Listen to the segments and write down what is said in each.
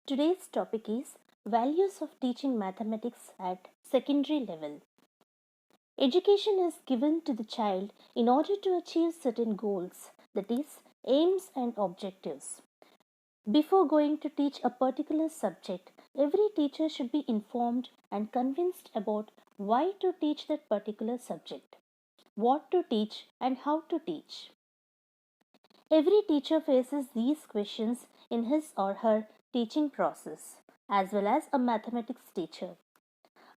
Today's topic is values of teaching mathematics at secondary level. Education is given to the child in order to achieve certain goals, that is, aims and objectives. Before going to teach a particular subject, every teacher should be informed and convinced about why to teach that particular subject, what to teach, and how to teach. Every teacher faces these questions in his or her teaching process, as well as a mathematics teacher.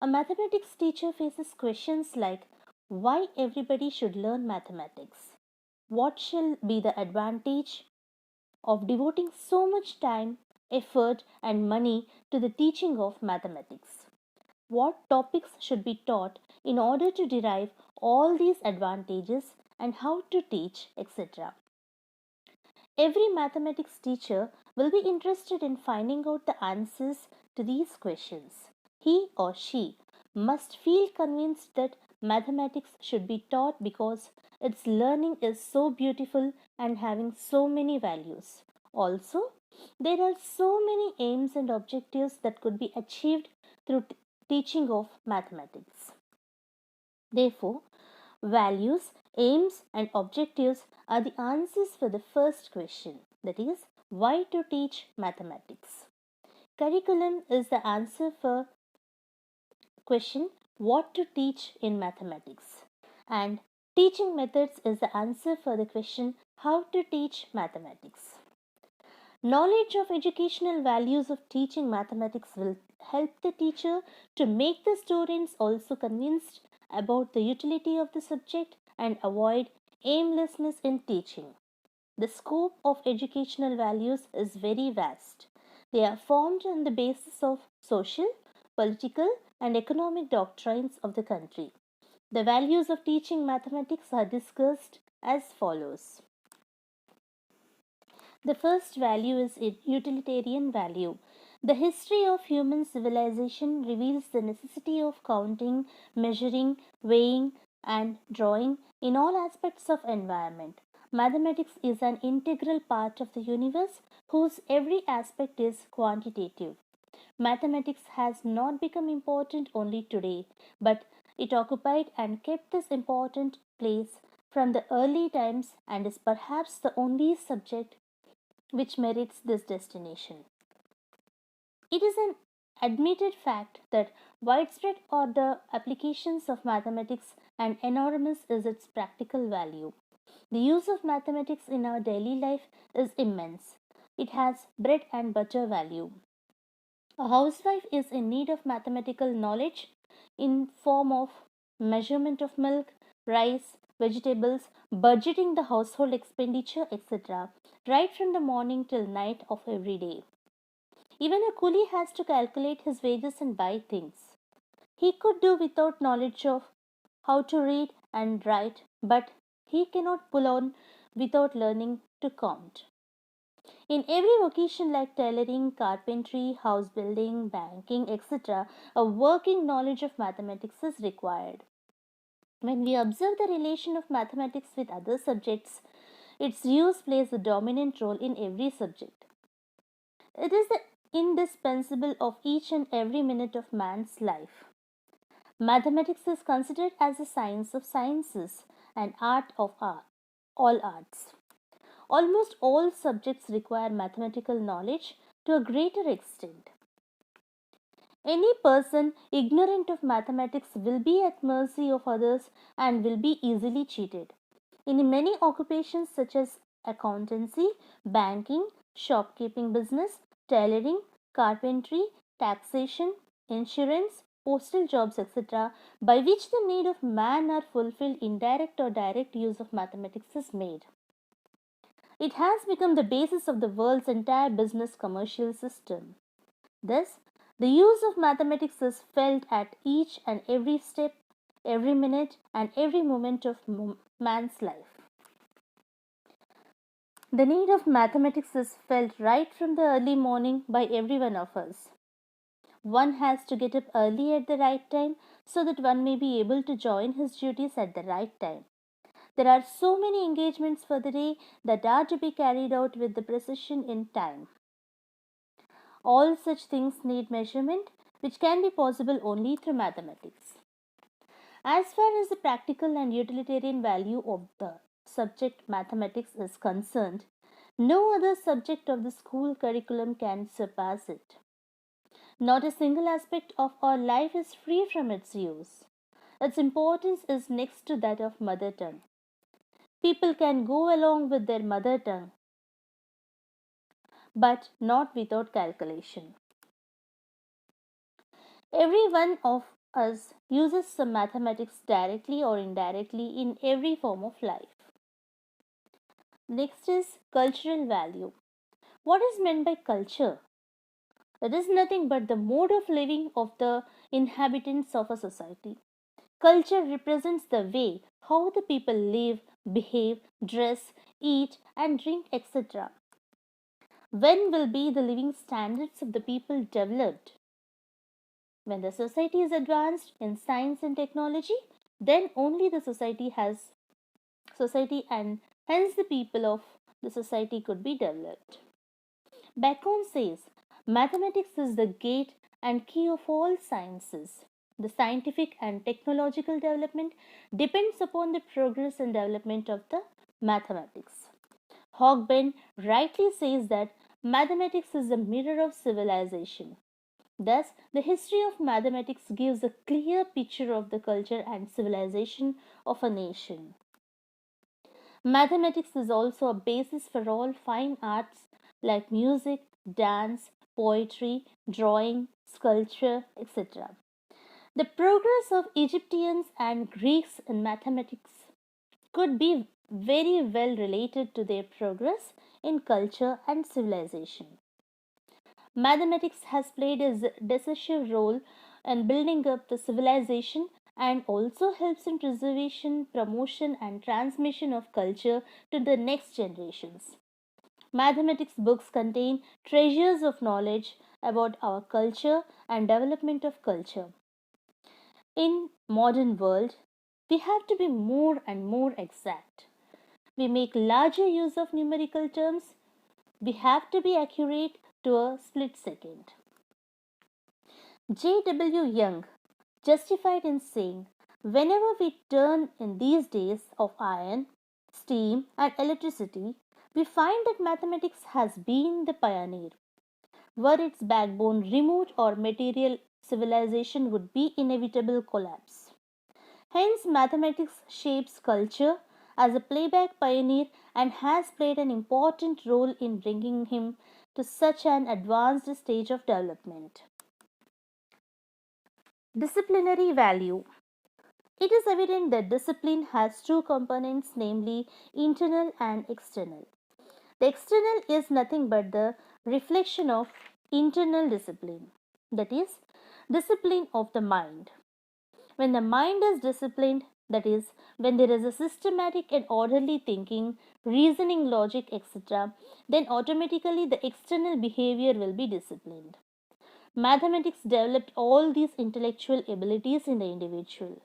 A mathematics teacher faces questions like why everybody should learn mathematics, what shall be the advantage of devoting so much time, effort, and money to the teaching of mathematics, what topics should be taught in order to derive all these advantages, and how to teach, etc. Every mathematics teacher will be interested in finding out the answers to these questions. He or she must feel convinced that mathematics should be taught because its learning is so beautiful and having so many values. Also, there are so many aims and objectives that could be achieved through teaching of mathematics. Therefore, values, aims, and objectives are the answers for the first question, that is, why to teach mathematics. Curriculum is the answer for question what to teach in mathematics. And teaching methods is the answer for the question how to teach mathematics. Knowledge of educational values of teaching mathematics will help the teacher to make the students also convinced about the utility of the subject and avoid aimlessness in teaching. The scope of educational values is very vast. They are formed on the basis of social, political, and economic doctrines of the country. The values of teaching mathematics are discussed as follows. The first value is utilitarian value. The history of human civilization reveals the necessity of counting, measuring, weighing, and drawing in all aspects of environment. Mathematics is an integral part of the universe whose every aspect is quantitative. Mathematics has not become important only today, but it occupied and kept this important place from the early times and is perhaps the only subject which merits this destination. It is an admitted fact that widespread are the applications of mathematics and enormous is its practical value. The use of mathematics in our daily life is immense. It has bread and butter value. A housewife is in need of mathematical knowledge in form of measurement of milk, rice, vegetables, budgeting the household expenditure, etc., right from the morning till night of every day. Even a coolie has to calculate his wages and buy things. He could do without knowledge of how to read and write, but he cannot pull on without learning to count. In every vocation like tailoring, carpentry, house building, banking, etc., a working knowledge of mathematics is required. When we observe the relation of mathematics with other subjects, its use plays a dominant role in every subject. It is the indispensable of each and every minute of man's life. Mathematics is considered as a science of sciences and art of all arts. Almost all subjects require mathematical knowledge to a greater extent. Any person ignorant of mathematics will be at mercy of others and will be easily cheated. In many occupations such as accountancy, banking, shopkeeping business, tailoring, carpentry, taxation, insurance, postal jobs, etc., by which the need of man are fulfilled, indirect or direct use of mathematics is made. It has become the basis of the world's entire business commercial system. Thus, the use of mathematics is felt at each and every step, every minute, and every moment of man's life. The need of mathematics is felt right from the early morning by every one of us. One has to get up early at the right time so that one may be able to join his duties at the right time. There are so many engagements for the day that are to be carried out with the precision in time. All such things need measurement, which can be possible only through mathematics. As far as the practical and utilitarian value of the subject mathematics is concerned, no other subject of the school curriculum can surpass it. Not a single aspect of our life is free from its use. Its importance is next to that of mother tongue. People can go along with their mother tongue, but not without calculation. Every one of us uses some mathematics directly or indirectly in every form of life. Next is cultural value. What is meant by culture? It is nothing but the mode of living of the inhabitants of a society. Culture represents the way how the people live, behave, dress, eat, and drink, etc. When will be the living standards of the people developed? When the society is advanced in science and technology, then only the society and hence the people of the society could be developed. Bacon says mathematics is the gate and key of all sciences. The scientific and technological development depends upon the progress and development of the mathematics. Hogben rightly says that mathematics is the mirror of civilization. Thus, the history of mathematics gives a clear picture of the culture and civilization of a nation. Mathematics is also a basis for all fine arts like music, dance, poetry, drawing, sculpture, etc. The progress of Egyptians and Greeks in mathematics could be very well related to their progress in culture and civilization. Mathematics has played a decisive role in building up the civilization and also helps in preservation, promotion, and transmission of culture to the next generations. Mathematics books contain treasures of knowledge about our culture and development of culture. In modern world, we have to be more and more exact. We make larger use of numerical terms. We have to be accurate to a split second. J. W. Young justified in saying, whenever we turn in these days of iron, steam, and electricity, we find that mathematics has been the pioneer. Were its backbone removed, or material civilization would be inevitable collapse. Hence, mathematics shapes culture as a playback pioneer and has played an important role in bringing him to such an advanced stage of development. Disciplinary value. It is evident that discipline has two components, namely internal and external. The external is nothing but the reflection of internal discipline, that is, discipline of the mind. When the mind is disciplined, that is, when there is a systematic and orderly thinking, reasoning, logic, etc., then automatically the external behavior will be disciplined. Mathematics developed all these intellectual abilities in the individual.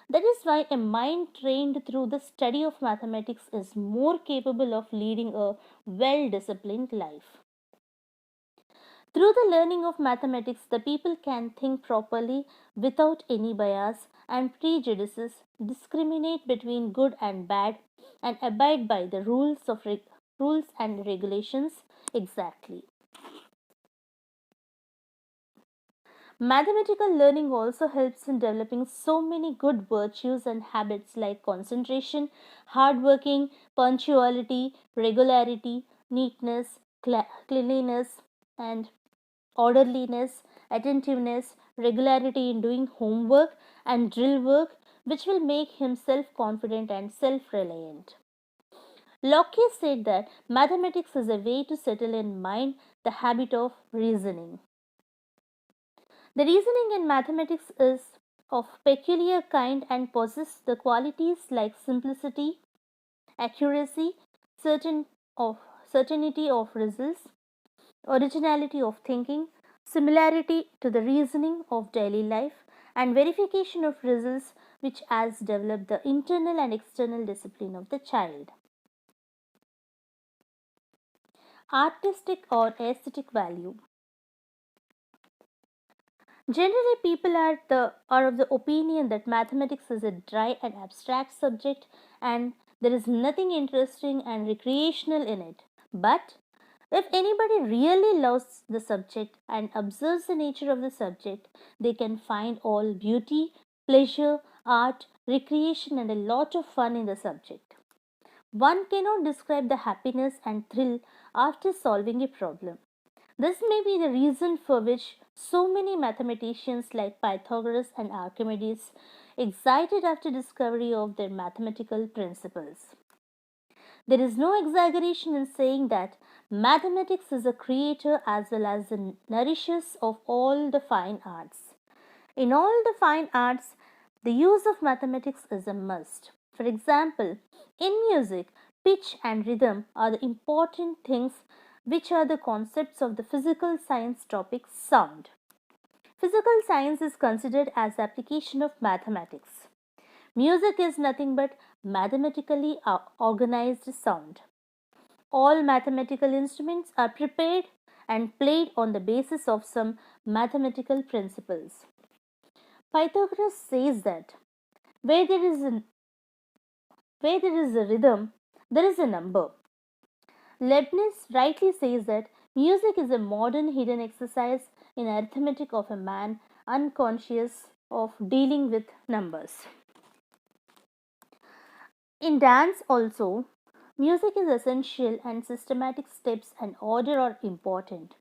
That is why a mind trained through the study of mathematics is more capable of leading a well disciplined life. Through the learning of mathematics, the people can think properly without any bias and prejudices, discriminate between good and bad, and abide by the rules and regulations exactly. Mathematical learning also helps in developing so many good virtues and habits like concentration, hard working, punctuality, regularity, neatness, cleanliness, and orderliness, attentiveness, regularity in doing homework and drill work, which will make him self confident and self reliant. Locke said that mathematics is a way to settle in mind the habit of reasoning. The reasoning in mathematics is of peculiar kind and possesses the qualities like simplicity, accuracy, certain of certainty of results, originality of thinking, similarity to the reasoning of daily life, and verification of results, which has developed the internal and external discipline of the child. Artistic or aesthetic value. Generally, people are of the opinion that mathematics is a dry and abstract subject and there is nothing interesting and recreational in it. But if anybody really loves the subject and observes the nature of the subject, they can find all beauty, pleasure, art, recreation, and a lot of fun in the subject. One cannot describe the happiness and thrill after solving a problem. This may be the reason for which so many mathematicians like Pythagoras and Archimedes excited after discovery of their mathematical principles. There is no exaggeration in saying that mathematics is a creator as well as the nourishes of all the fine arts. In all the fine arts, the use of mathematics is a must. For example, in music, pitch and rhythm are the important things which are the concepts of the physical science topic sound. Physical science is considered as the application of mathematics. Music is nothing but mathematically organized sound. All mathematical instruments are prepared and played on the basis of some mathematical principles. Pythagoras says that where there is a, where there is a rhythm, there is a number. Leibniz rightly says that music is a modern hidden exercise in arithmetic of a man unconscious of dealing with numbers. In dance also, music is essential and systematic steps and order are important.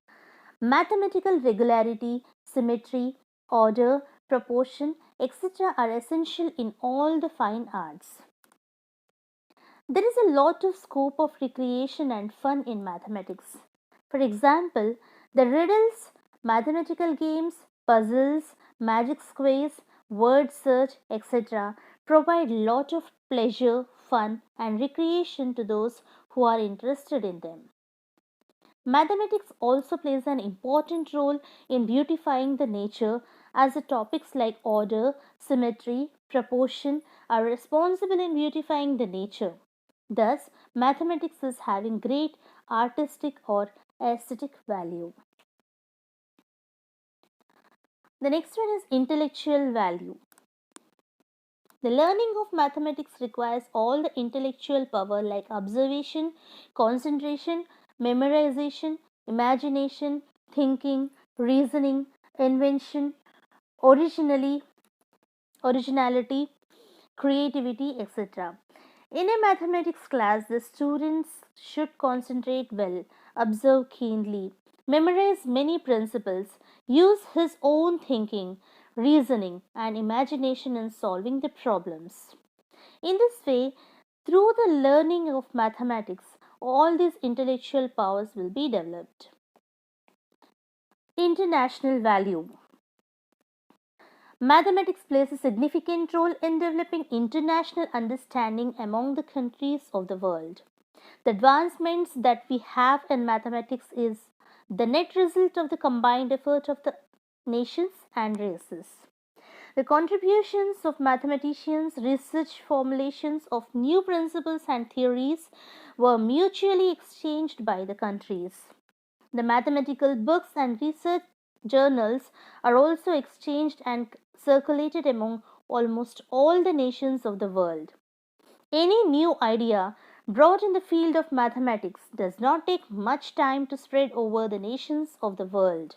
Mathematical regularity, symmetry, order, proportion, etc. are essential in all the fine arts. There is a lot of scope of recreation and fun in mathematics. For example, the riddles, mathematical games, puzzles, magic squares, word search, etc. provide lot of pleasure, fun and recreation to those who are interested in them. Mathematics also plays an important role in beautifying the nature as the topics like order, symmetry, proportion are responsible in beautifying the nature. Thus, mathematics is having great artistic or aesthetic value. The next one is intellectual value. The learning of mathematics requires all the intellectual power like observation, concentration, memorization, imagination, thinking, reasoning, invention, originally, originality, creativity, etc. In a mathematics class, the students should concentrate well, observe keenly, memorize many principles, use his own thinking, reasoning, and imagination in solving the problems. In this way, through the learning of mathematics, all these intellectual powers will be developed. International value. Mathematics plays a significant role in developing international understanding among the countries of the world. The advancements that we have in mathematics is the net result of the combined effort of the nations and races. The contributions of mathematicians, research formulations of new principles and theories were mutually exchanged by the countries. The mathematical books and research journals are also exchanged and circulated among almost all the nations of the world. Any new idea brought in the field of mathematics does not take much time to spread over the nations of the world.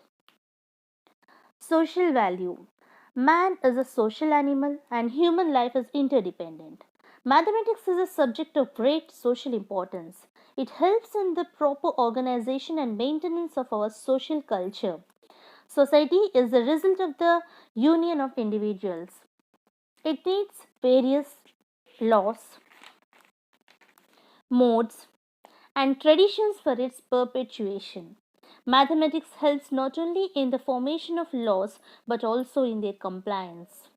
Social value. Man is a social animal and human life is interdependent. Mathematics is a subject of great social importance. It helps in the proper organization and maintenance of our social culture. Society is the result of the union of individuals. It needs various laws, modes, and traditions for its perpetuation. Mathematics helps not only in the formation of laws but also in their compliance.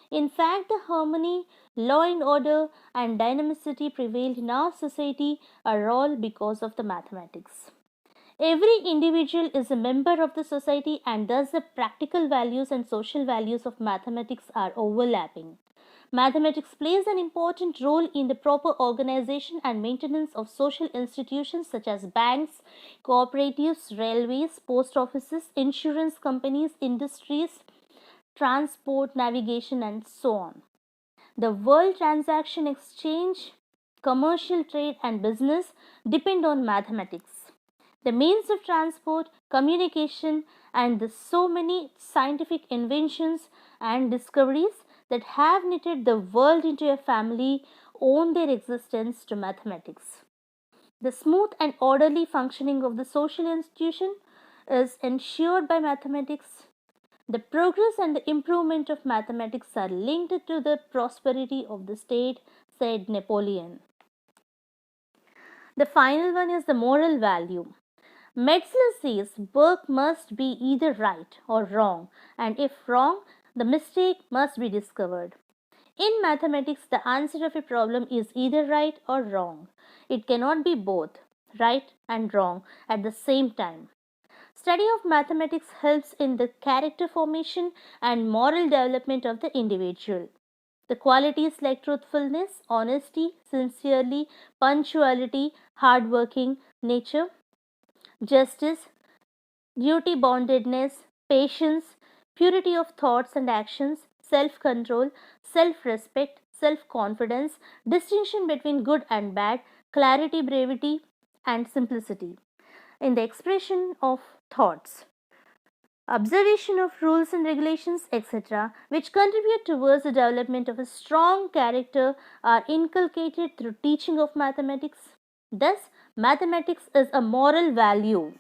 In fact, the harmony, law and order, and dynamicity prevailed in our society are all because of the mathematics. Every individual is a member of the society, and thus the practical values and social values of mathematics are overlapping. Mathematics plays an important role in the proper organization and maintenance of social institutions such as banks, cooperatives, railways, post offices, insurance companies, industries, transport, navigation, and so on. The world transaction exchange, commercial trade, and business depend on mathematics. The means of transport, communication, and the so many scientific inventions and discoveries that have knitted the world into a family owe their existence to mathematics. The smooth and orderly functioning of the social institution is ensured by mathematics. The progress and the improvement of mathematics are linked to the prosperity of the state, said Napoleon. The final one is the moral value. Metzler says work must be either right or wrong, and if wrong, the mistake must be discovered. In mathematics, the answer of a problem is either right or wrong. It cannot be both right and wrong at the same time. Study of mathematics helps in the character formation and moral development of the individual. The qualities like truthfulness, honesty, sincerity, punctuality, hardworking nature, justice, duty bondedness, patience, purity of thoughts and actions, self control, self respect, self confidence, distinction between good and bad, clarity, brevity, and simplicity in the expression of thoughts, observation of rules and regulations, etc., which contribute towards the development of a strong character, are inculcated through teaching of mathematics. Thus, mathematics is a moral value.